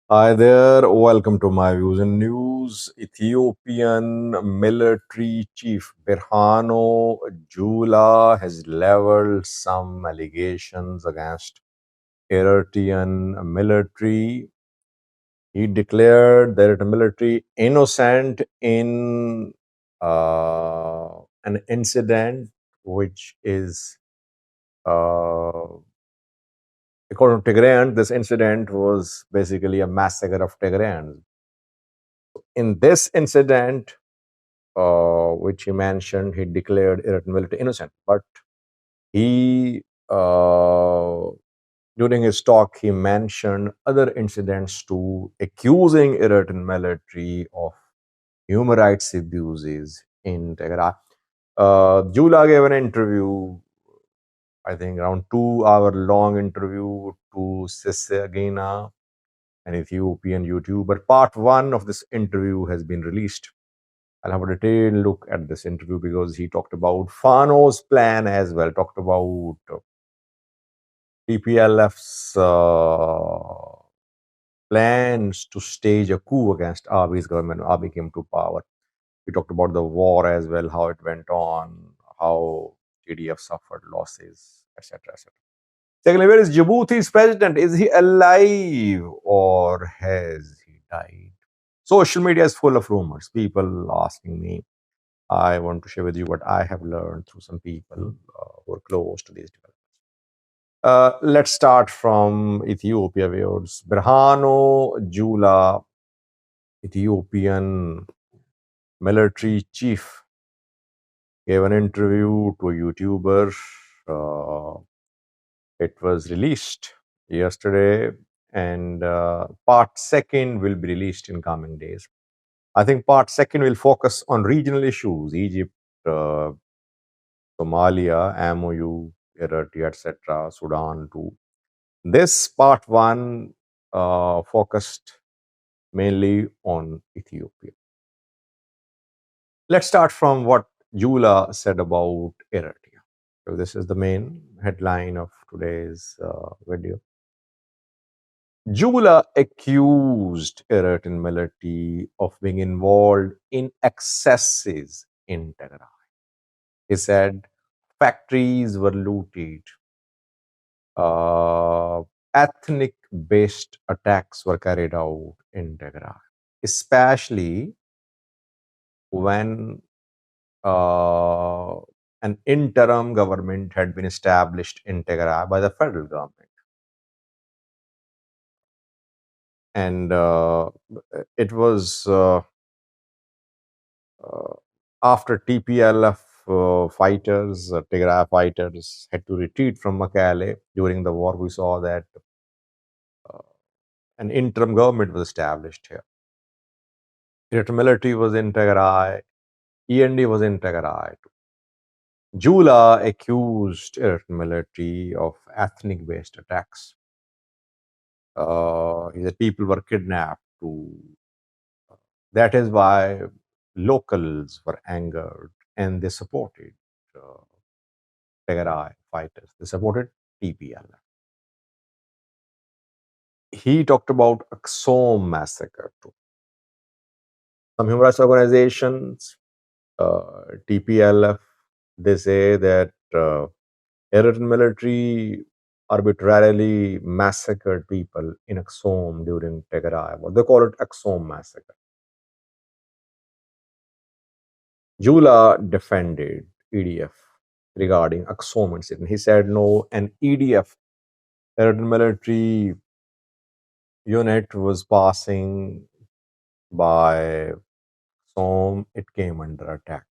Hi there, welcome to my views and news. Ethiopian military chief Berhano Jula has leveled some allegations against Eritrean military. He declared the Eritrean military innocent in uh, an incident which is, according to Tigrayan, this incident was basically a massacre of Tigrayans. In this incident, which he mentioned, he declared Eritrean military innocent. But he, during his talk, he mentioned other incidents too, accusing Eritrean military of human rights abuses in Tigray. Jula gave an interview, I think around 2 hour long interview to Sisagina, an Ethiopian YouTuber. Part one of this interview has been released. I'll have a detailed look at this interview because he talked about Fano's plan as well, talked about TPLF's plans to stage a coup against Abiy's government when Abiy came to power. We talked about the war as well, how it went on, how TDF suffered losses, etc. etc. Secondly, where is Djibouti's president? Is he alive or has he died? Social media is full of rumors. People asking me, I want to share with you what I have learned through some people who are close to these developments. Let's start from Ethiopia, viewers. Berhano Jula, Ethiopian military chief, gave an interview to a YouTuber. It was released yesterday, and part second will be released in coming days. I think part second will focus on regional issues, Egypt, Somalia, MOU, Eritrea, etc., Sudan too. This part one focused mainly on Ethiopia. Let's start from what Jula said about Eritrea. So this is the main headline of today's video. Jula accused Eritrean military of being involved in excesses in Tigray. He said factories were looted, ethnic based attacks were carried out in Tigray, especially when uh, an interim government had been established in Tigray by the federal government. And it was after TPLF fighters, Tigray fighters, had to retreat from Mekelle during the war. We saw that an interim government was established here. Eritrean military was in Tigray, END was in Tigray. Jula accused Eritrean military of ethnic-based attacks. He said people were kidnapped. That is why locals were angered and they supported Tigray fighters. They supported TPLF. He talked about Axom massacre too. Some human rights organizations, TPLF, they say that Eritrean military arbitrarily massacred people in Axom during Tigray. What they call it, Axom massacre. Jula defended EDF regarding Axom incident. He said, no, an EDF, Eritrean military unit was passing by Axom, it came under attack.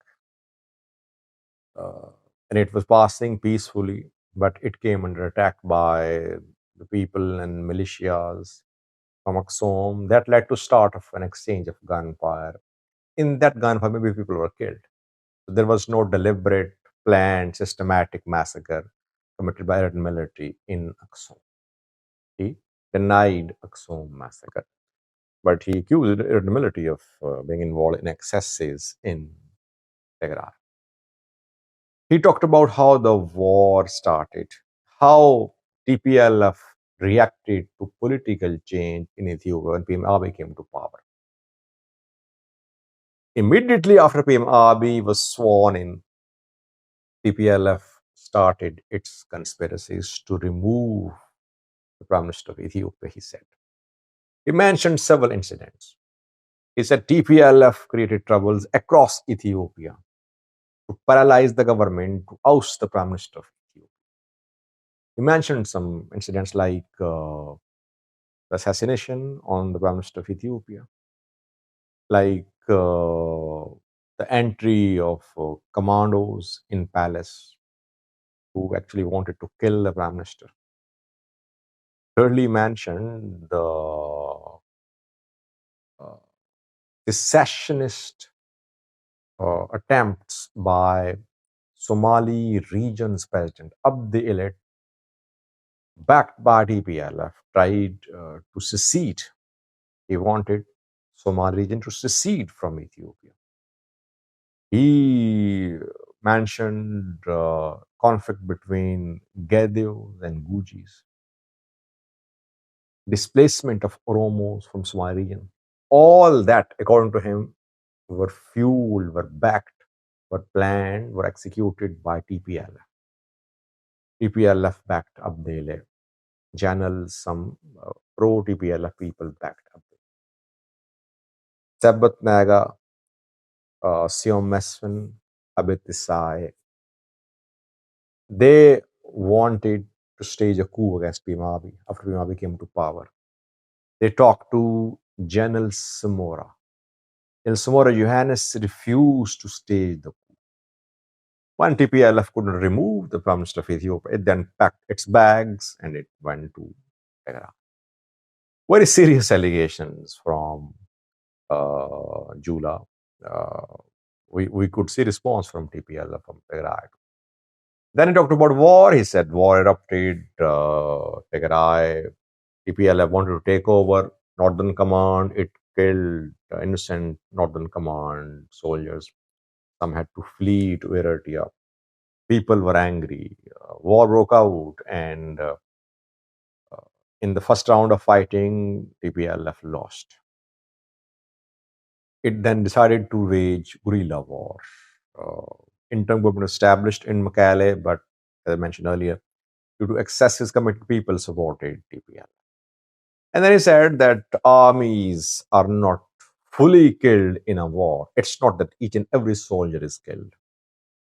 And it was passing peacefully, but it came under attack by the people and militias from Axom. That led to start of an exchange of gunfire. In that gunfire, maybe people were killed. So there was no deliberate, planned, systematic massacre committed by Eritrean military in Axom. He denied Axom massacre, but he accused Eritrean military of being involved in excesses in Tigray. He talked about how the war started, how TPLF reacted to political change in Ethiopia when PM Abiy came to power. Immediately after PM Abiy was sworn in, TPLF started its conspiracies to remove the Prime Minister of Ethiopia, he said. He mentioned several incidents. He said TPLF created troubles across Ethiopia to paralyze the government, to oust the Prime Minister of Ethiopia. He mentioned some incidents like the assassination on the Prime Minister of Ethiopia, like the entry of commandos in palace who actually wanted to kill the Prime Minister. Thirdly, mentioned the secessionist attempts by Somali region's president, Abdi Ilet, backed by TPLF, tried to secede. He wanted Somali region to secede from Ethiopia. He mentioned conflict between Gedios and Gujis, displacement of Oromos from Somali region. All that, according to him, were fueled, were backed, were planned, were executed by TPLF. TPLF backed Abdele. Channels, some pro-TPLF people backed up. Sabbath Naga, Siom Mesfin, Abid Isai, they wanted to stage a coup against Pimabi after Pimabi came to power. They talked to General Samora. General Samora Johannes refused to stage the coup. When TPLF couldn't remove the Prime Minister of Ethiopia, it then packed its bags and it went to Tigray. Very serious allegations from Jula. We could see response from TPLF, from Tigray. Then he talked about war. He said war erupted, Tigray, TPLF wanted to take over Northern Command. It killed innocent Northern Command soldiers. Some had to flee to Eritrea. People were angry. War broke out, and in the first round of fighting, TPLF lost. It then decided to wage guerrilla war. Interim government established in Mekelle, but as I mentioned earlier, due to excesses committed, people supported TPLF. And then he said that armies are not fully killed in a war. It's not that each and every soldier is killed.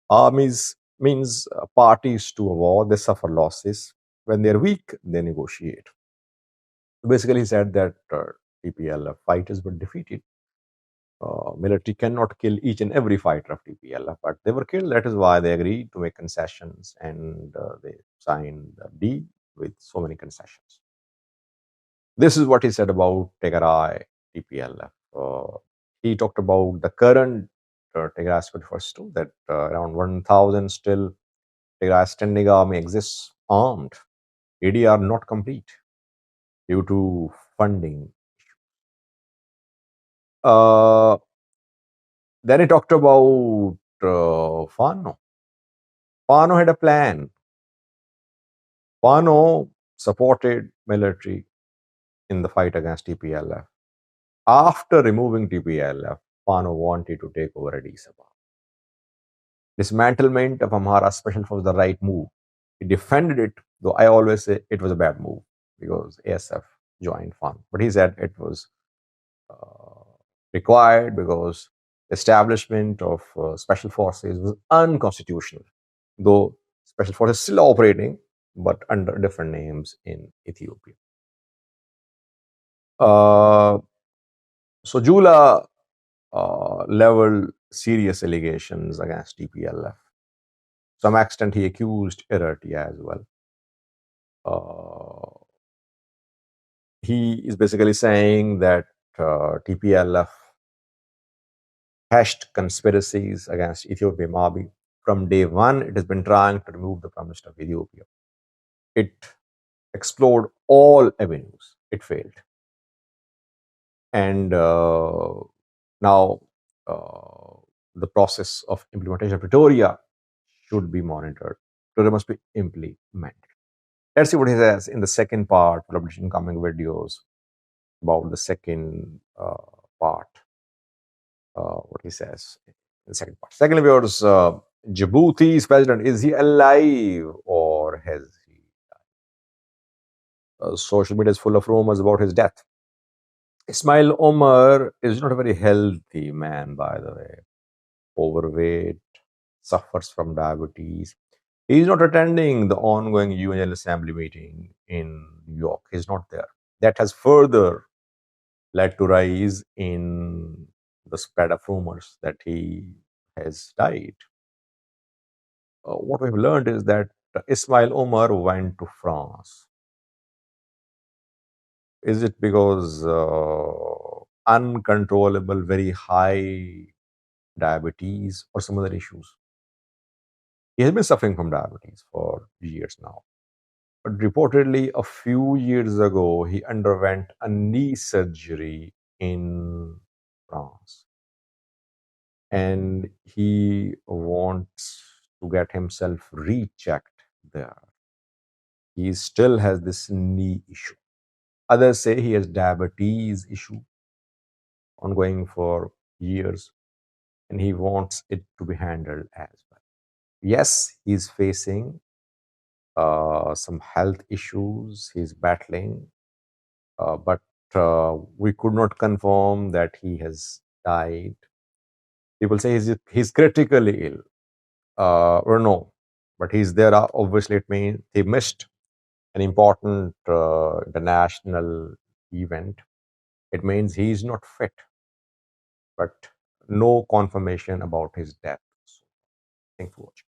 Armies means parties to a war, they suffer losses. When they're weak, they negotiate. Basically, he said that TPLF fighters were defeated. Military cannot kill each and every fighter of TPLF, but they were killed. That is why they agreed to make concessions, and they signed a deal with so many concessions. This is what he said about Tigray TPLF. He talked about the current Tigray aspect first too, that around 1,000 still Tigray standing army exists armed. ADR not complete due to funding. Then he talked about Fano. Fano had a plan. Fano supported military in the fight against TPLF. After removing TPLF, Fano wanted to take over Addis Ababa. Dismantlement of Amhara Special Force was the right move. He defended it, though I always say it was a bad move because ASF joined Fano. But he said it was required because establishment of special forces was unconstitutional, though special forces still operating, but under different names in Ethiopia. So Jula leveled serious allegations against TPLF. To some extent, he accused Eritrea as well. He is basically saying that TPLF hatched conspiracies against Ethiopian Abiy. From day one, it has been trying to remove the Prime Minister of Ethiopia. It explored all avenues. It failed. And now the process of implementation of Pretoria should be monitored. Pretoria must be implemented. Let's see what he says in the second part, publishing coming videos about the second part. What he says in the second part. Secondly, viewers, Djibouti's president, is he alive or has he? Social media is full of rumors about his death. Ismail Omar is not a very healthy man, by the way. Overweight, suffers from diabetes. He is not attending the ongoing UN General Assembly meeting in New York. He's not there. That has further led to rise in the spread of rumors that he has died. What we've learned is that Ismail Omar went to France. Is it because uncontrollable, very high diabetes or some other issues? He has been suffering from diabetes for years now. But reportedly, a few years ago, he underwent a knee surgery in France. And he wants to get himself rechecked there. He still has this knee issue. Others say he has diabetes issue ongoing for years, and he wants it to be handled as well. Yes, he's facing some health issues he's battling, but we could not confirm that he has died. People say he's critically ill, or no, but he's there. Obviously, it means he missed an important international event. It means he's not fit, but no confirmation about his death. So, thanks for watching.